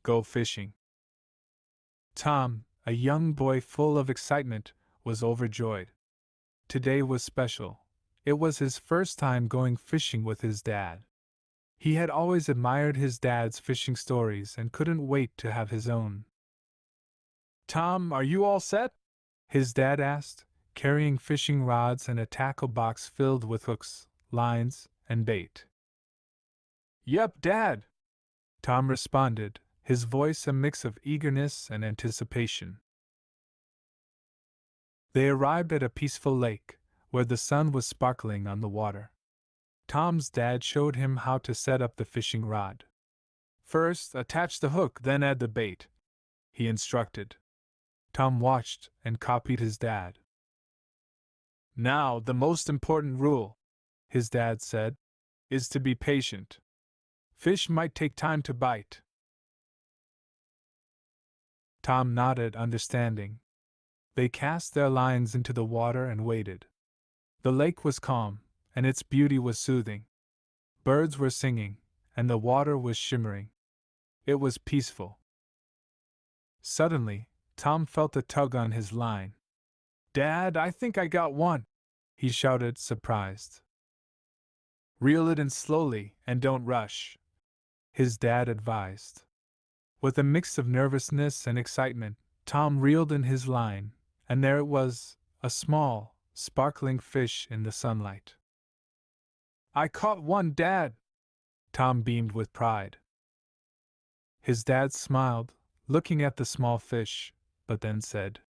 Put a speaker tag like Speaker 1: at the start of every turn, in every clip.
Speaker 1: Go fishing. Tom, a young boy full of excitement, was overjoyed. Today was special. It was his first time going fishing with his dad. He had always admired his dad's fishing stories and couldn't wait to have his own. Tom, are you all set? His dad asked, carrying fishing rods and a tackle box filled with hooks, lines, and bait. Yep, Dad, Tom responded, his voice a mix of eagerness and anticipation. They arrived at a peaceful lake, where the sun was sparkling on the water. Tom's dad showed him how to set up the fishing rod. First, attach the hook, then add the bait, he instructed. Tom watched and copied his dad. Now, the most important rule, his dad said, is to be patient. Fish might take time to bite. Tom nodded, understanding. They cast their lines into the water and waited. The lake was calm, and its beauty was soothing. Birds were singing, and the water was shimmering. It was peaceful. Suddenly, Tom felt a tug on his line. Dad, I think I got one, he shouted, surprised. Reel it in slowly and don't rush, his dad advised. With a mix of nervousness and excitement, Tom reeled in his line, and there it was, a small, sparkling fish in the sunlight. I caught one, Dad! Tom beamed with pride. His dad smiled, looking at the small fish, but then said,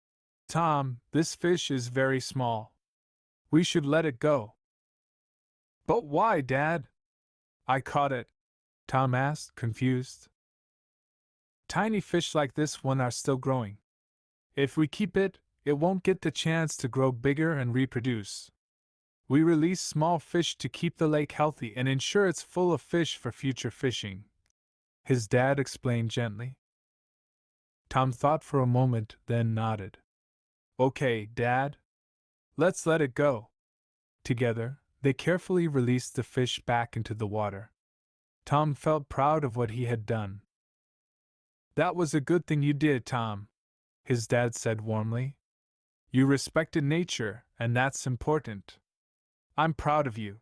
Speaker 1: Tom, this fish is very small. We should let it go. But why, Dad? I caught it, Tom asked, confused. Tiny fish like this one are still growing. If we keep it, it won't get the chance to grow bigger and reproduce. We release small fish to keep the lake healthy and ensure it's full of fish for future fishing, his dad explained gently. Tom thought for a moment, then nodded. Okay, Dad. Let's let it go. Together, they carefully released the fish back into the water. Tom felt proud of what he had done. That was a good thing you did, Tom, his dad said warmly. You respected nature, and that's important. I'm proud of you.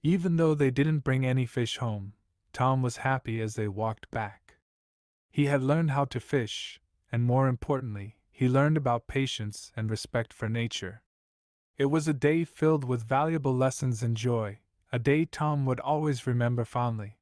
Speaker 1: Even though they didn't bring any fish home, Tom was happy as they walked back. He had learned how to fish, and more importantly, he learned about patience and respect for nature. It was a day filled with valuable lessons and joy, a day Tom would always remember fondly.